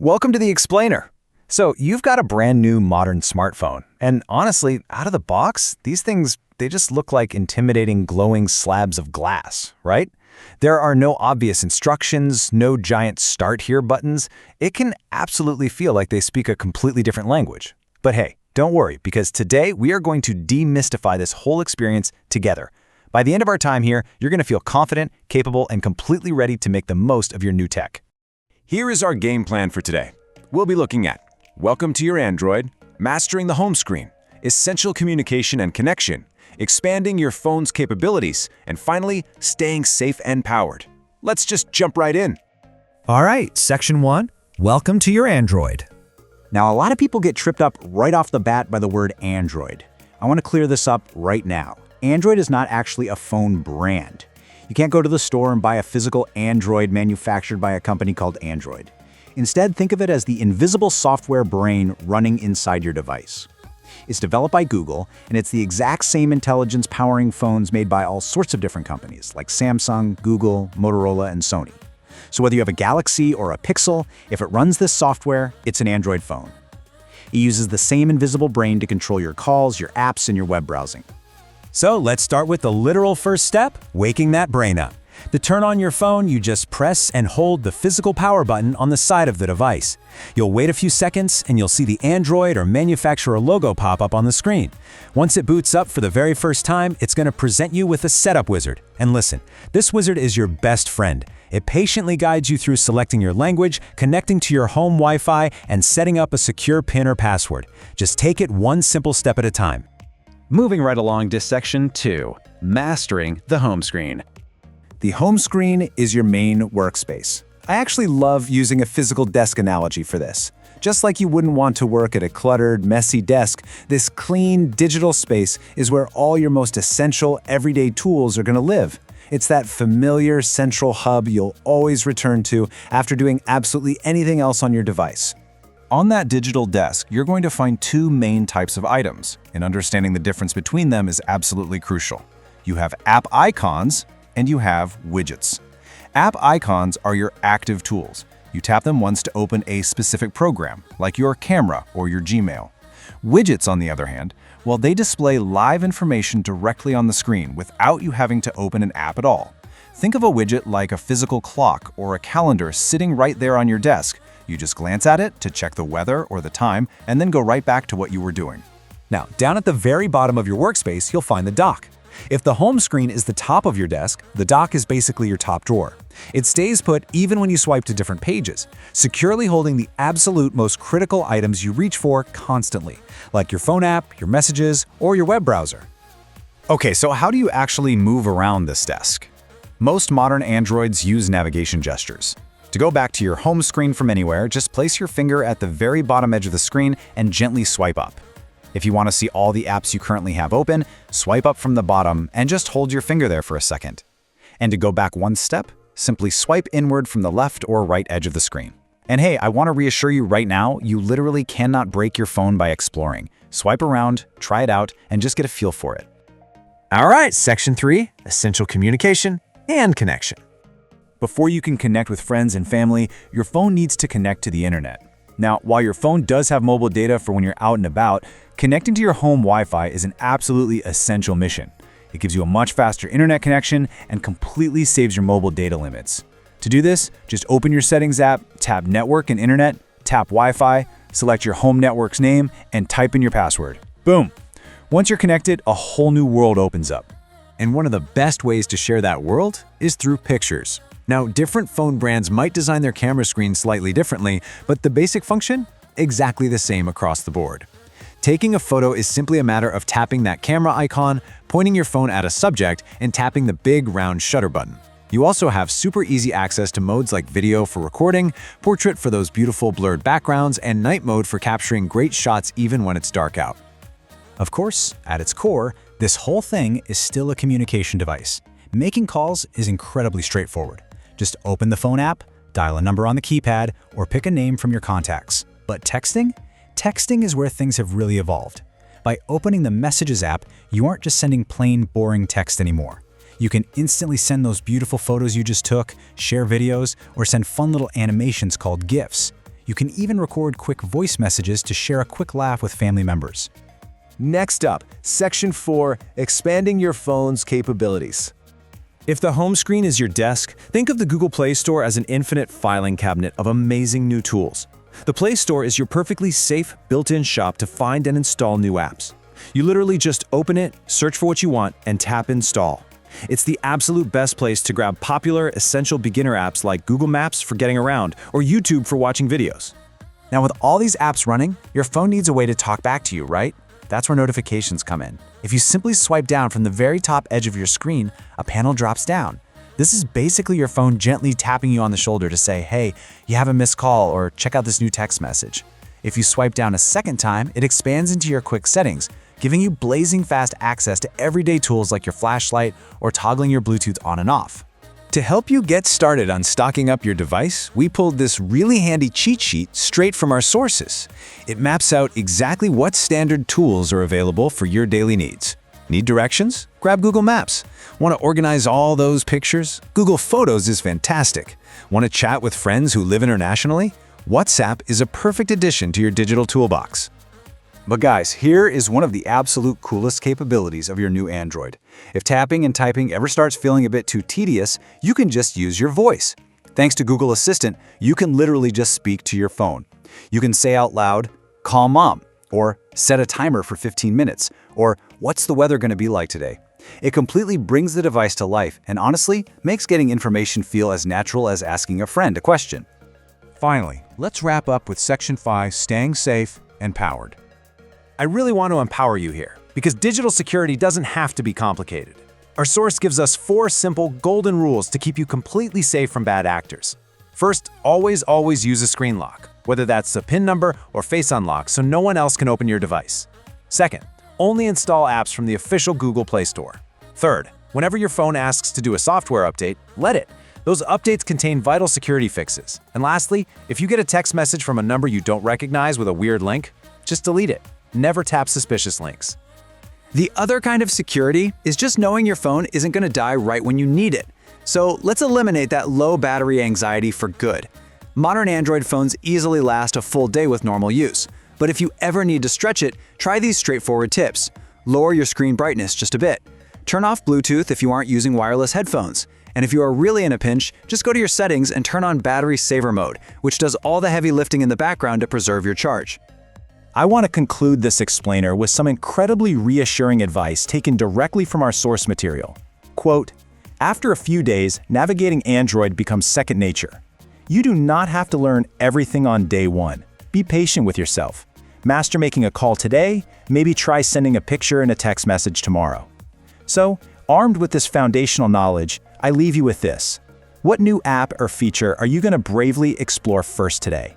Welcome to the Explainer. So you've got a brand new modern smartphone, and honestly, out of the box, these things, they just look like intimidating glowing slabs of glass, right? There are no obvious instructions, no giant start here buttons. It can absolutely feel like they speak a completely different language. But hey, don't worry, because today we are going to demystify this whole experience together. By the end of our time here, you're going to feel confident, capable, and completely ready to make the most of your new tech. Here is our game plan for today. We'll be looking at Welcome to your Android, Mastering the Home Screen, Essential Communication and Connection, Expanding your phone's capabilities, and finally, Staying safe and powered. Let's just jump right in. All right, Section 1, Welcome to your Android. Now, a lot of people get tripped up right off the bat by the word Android. I want to clear this up right now. Android is not actually a phone brand. You can't go to the store and buy a physical Android manufactured by a company called Android. Instead, think of it as the invisible software brain running inside your device. It's developed by Google, and it's the exact same intelligence powering phones made by all sorts of different companies, like Samsung, Google, Motorola, and Sony. So whether you have a Galaxy or a Pixel, if it runs this software, it's an Android phone. It uses the same invisible brain to control your calls, your apps, and your web browsing. So let's start with the literal first step, waking that brain up. To turn on your phone, you just press and hold the physical power button on the side of the device. You'll wait a few seconds and you'll see the Android or manufacturer logo pop up on the screen. Once it boots up for the very first time, it's going to present you with a setup wizard. And listen, this wizard is your best friend. It patiently guides you through selecting your language, connecting to your home Wi-Fi, and setting up a secure PIN or password. Just take it one simple step at a time. Moving right along to Section 2, Mastering the Home Screen. The home screen is your main workspace. I actually love using a physical desk analogy for this. Just like you wouldn't want to work at a cluttered, messy desk, this clean, digital space is where all your most essential, everyday tools are going to live. It's that familiar central hub you'll always return to after doing absolutely anything else on your device. On that digital desk, you're going to find two main types of items, and understanding the difference between them is absolutely crucial. You have app icons, and you have widgets. App icons are your active tools. You tap them once to open a specific program, like your camera or your Gmail. Widgets, on the other hand, well, they display live information directly on the screen without you having to open an app at all. Think of a widget like a physical clock or a calendar sitting right there on your desk. You just glance at it to check the weather or the time, and then go right back to what you were doing. Now, down at the very bottom of your workspace, you'll find the dock. If the home screen is the top of your desk, the dock is basically your top drawer. It stays put even when you swipe to different pages, securely holding the absolute most critical items you reach for constantly, like your phone app, your messages, or your web browser. Okay, so how do you actually move around this desk? Most modern Androids use navigation gestures. To go back to your home screen from anywhere, just place your finger at the very bottom edge of the screen and gently swipe up. If you want to see all the apps you currently have open, swipe up from the bottom and just hold your finger there for a second. And to go back one step, simply swipe inward from the left or right edge of the screen. And hey, I want to reassure you right now, you literally cannot break your phone by exploring. Swipe around, try it out, and just get a feel for it. All right, Section 3, Essential Communication and Connection. Before you can connect with friends and family, your phone needs to connect to the internet. Now, while your phone does have mobile data for when you're out and about, connecting to your home Wi-Fi is an absolutely essential mission. It gives you a much faster internet connection and completely saves your mobile data limits. To do this, just open your Settings app, tap Network and Internet, tap Wi-Fi, select your home network's name, and type in your password. Boom! Once you're connected, a whole new world opens up. And one of the best ways to share that world is through pictures. Now, different phone brands might design their camera screen slightly differently, but the basic function? Exactly the same across the board. Taking a photo is simply a matter of tapping that camera icon, pointing your phone at a subject, and tapping the big round shutter button. You also have super easy access to modes like video for recording, portrait for those beautiful blurred backgrounds, and night mode for capturing great shots even when it's dark out. Of course, at its core, this whole thing is still a communication device. Making calls is incredibly straightforward. Just open the phone app, dial a number on the keypad, or pick a name from your contacts. But texting? Texting is where things have really evolved. By opening the Messages app, you aren't just sending plain, boring text anymore. You can instantly send those beautiful photos you just took, share videos, or send fun little animations called GIFs. You can even record quick voice messages to share a quick laugh with family members. Next up, Section 4, expanding your phone's capabilities. If the home screen is your desk, think of the Google Play Store as an infinite filing cabinet of amazing new tools. The Play Store is your perfectly safe, built-in shop to find and install new apps. You literally just open it, search for what you want, and tap Install. It's the absolute best place to grab popular, essential beginner apps like Google Maps for getting around or YouTube for watching videos. Now with all these apps running, your phone needs a way to talk back to you, right? That's where notifications come in. If you simply swipe down from the very top edge of your screen, a panel drops down. This is basically your phone gently tapping you on the shoulder to say, hey, you have a missed call, or check out this new text message. If you swipe down a second time, it expands into your quick settings, giving you blazing fast access to everyday tools like your flashlight or toggling your Bluetooth on and off. To help you get started on stocking up your device, we pulled this really handy cheat sheet straight from our sources. It maps out exactly what standard tools are available for your daily needs. Need directions? Grab Google Maps. Want to organize all those pictures? Google Photos is fantastic. Want to chat with friends who live internationally? WhatsApp is a perfect addition to your digital toolbox. But guys, here is one of the absolute coolest capabilities of your new Android. If tapping and typing ever starts feeling a bit too tedious, you can just use your voice. Thanks to Google Assistant, you can literally just speak to your phone. You can say out loud, "Call Mom," or "Set a timer for 15 minutes," or "What's the weather going to be like today?" It completely brings the device to life and honestly makes getting information feel as natural as asking a friend a question. Finally, let's wrap up with Section 5, staying safe and powered. I really want to empower you here, because digital security doesn't have to be complicated. Our source gives us 4 simple, golden rules to keep you completely safe from bad actors. First, always use a screen lock, whether that's a PIN number or face unlock, so no one else can open your device. Second, only install apps from the official Google Play Store. Third, whenever your phone asks to do a software update, let it. Those updates contain vital security fixes. And lastly, if you get a text message from a number you don't recognize with a weird link, just delete it. Never tap suspicious links. The other kind of security is just knowing your phone isn't going to die right when you need it. So let's eliminate that low battery anxiety for good. Modern Android phones easily last a full day with normal use. But if you ever need to stretch it, try these straightforward tips. Lower your screen brightness just a bit. Turn off Bluetooth if you aren't using wireless headphones. And if you are really in a pinch, just go to your settings and turn on battery saver mode, which does all the heavy lifting in the background to preserve your charge. I want to conclude this explainer with some incredibly reassuring advice taken directly from our source material. Quote, "After a few days, navigating Android becomes second nature. You do not have to learn everything on day one. Be patient with yourself. Master making a call today, maybe try sending a picture and a text message tomorrow." So, armed with this foundational knowledge, I leave you with this. What new app or feature are you going to bravely explore first today?